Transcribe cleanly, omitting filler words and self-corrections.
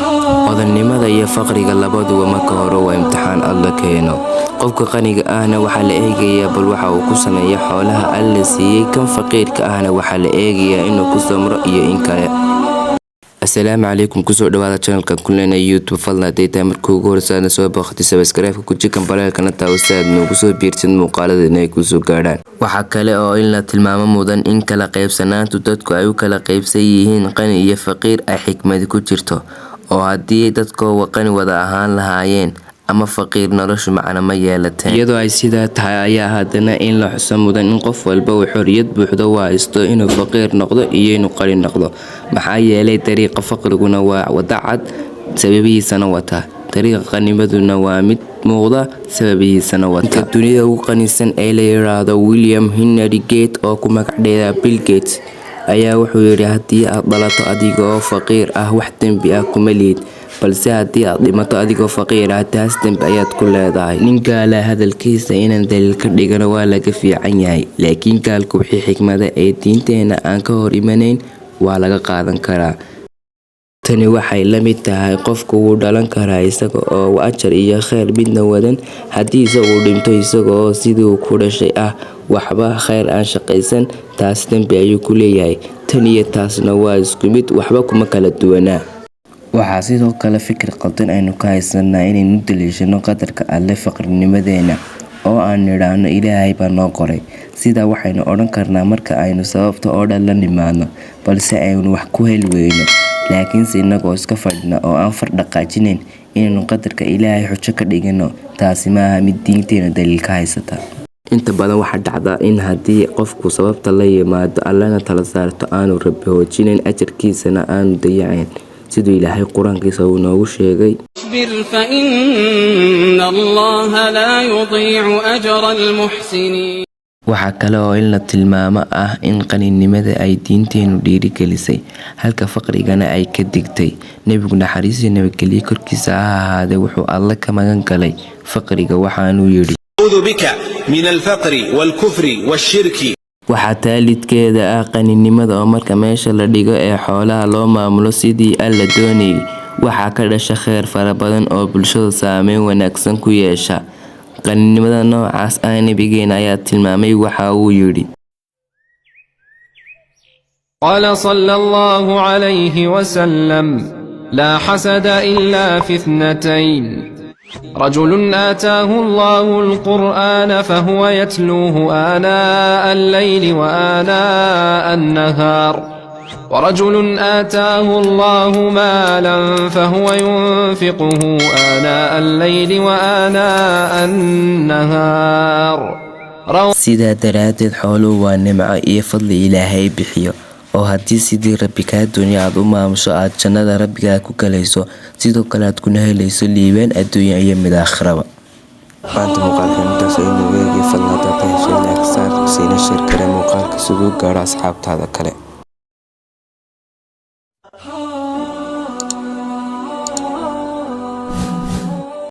Odanimada iyo faqriga labaduba marka hore waa imtixaan Alle keeno. Qofka qaniga ahna waxaa la eegayaa bal waxa uu ku sameeyo xoolaha Alle siiyay, kan faqiirka ahna waxaa la eegayaa inuu ku samro iyo in kale. Assalaamu calaykum, kusoo dhawaada channelkan kulena YouTube. Fadlan haday tahay markii ugu horeysa soo booqatay subscribe ku jikan baleelkana taa ustaad nagu soo biirsan muuqaalada inay ku soo gaadhaan. Waxa kale oo in la tilmaamo mudan in kala qaybsanaantu dadku ay u kala qaybsan yihiin qani iyo faqiir ay xikmad ku jirto, oo haddii dadku qani wada ahaan lahaayeen ama faqiir noloshu macna ma yeelateen. Iyadoo ay sidaa tahay ayaa haddana in la xuso mudan in qof walba uu xorriyad buuxda u haysto inuu faqiir noqdo iyo inuu qani noqdo. Maxaa yeelay dariiqa faqriguna waa wada cad, sababihiisana wata. Dariiqa qanimaduna waa mid muuqda, sababihiisana wata. Dunida ugu qanisan ee la yiraahdo William Henry Gates oo ku magac dheer Bill Gates ayaa wuxuu yiri haddii aad dhalato adigoo faqiir ah wax dambi ah kuma lihid, balse haddii aad dhimato adigoo faqiir ah taas dambi ayaad ku leedahay. Nin gaala hadalkiisa inaan daliil ka dhigano waa laga fiican yahay, laakiin gaalku wixii xikmada ee diinteena aan ka hor imanayn waa laga qaadan karaa. Tani waxay la mid tahay qofku wuu dhalan karaa isaga oo ajar iyo khayr midna wadan, haddii uu dhinto isaga oo sidii uu ku dhashay ah waxba khayr aan shaqaysan, taas dambi ayuu ku leeyahay. Tan iyo taasna waa isku mid, waxba kuma kala duwanaa. Waxaa sidoo kale fikir qaldan aynu ka haysanaa inaynu daliishano qadarka Alle faqrinimadeena oo aan nidhaahno Ilaahay baa noo qoray. Sidaa waxaynu odhan karnaa marka aynu sababta oo dhan la nimaadno, balse aynu wax ku heli weyno. Laakiinse inagoo iska fadhina oo aan far dhaqaajinayn inaynu qadarka Ilaahay xujo ka dhigano, taasi maaha mid diinteena daliil ka haysata. Inta badan waxaa dhacda in haddii qofku sababta la yimaado Allana tala saarto aanu Rabbi hoojinayn, ajarkiisana aanu dayacayn, siduu Ilaahay quraankiisa uu noogu sheegay. اصبر فإن الله لا يضيع أجر المحسنين. Waxa kale oo in la tilmaamo ah in qaninimada ay diinteenu dhiirigelisay halka faqrigana ay ka digtay. Nebigu naxariis iyo nabadgelyo korkiisa ha ahaadee wuxuu Alle ka magan galay faqriga, waxaanu yidhi أعوذ بك من الفقر والكفر والشرك. waxaa taalidkeeda ah qaninimada oo marka meesha la dhigo ee xoolaha loo maamulo sidii Alle doonayay, waxaa ka dhasha khayr fara badan oo bulshada saameyn wanaagsan ku yeesha. qaninimada noocaas ah nabigeena ayaa tilmaamay, waxa uu yidhi قال صلى الله عليه وسلم لا حسد إلا في اثنتين: رجل آتاه الله القرآن فهو يتلوه آناء الليل وآناء النهار، ورجل آتاه الله مالا فهو ينفقه آناء الليل وآناء النهار. sidaa daraadeed xooluhu waa nimco iyo fadli Ilaahay bixiyo, oo haddii sidii Rabbi kaa doonay aad u maamusho aad jannada Rabbigaa ku galayso, sidoo kale aad kuna helayso liibaan adduunya iyo mid aakhiraba. maanta muuqaalkan intaas aynu eegay. Fadlan hadaa tahay shayga like saar, siina share kare muuqaalka si uu gaaro asxaabtaada kale.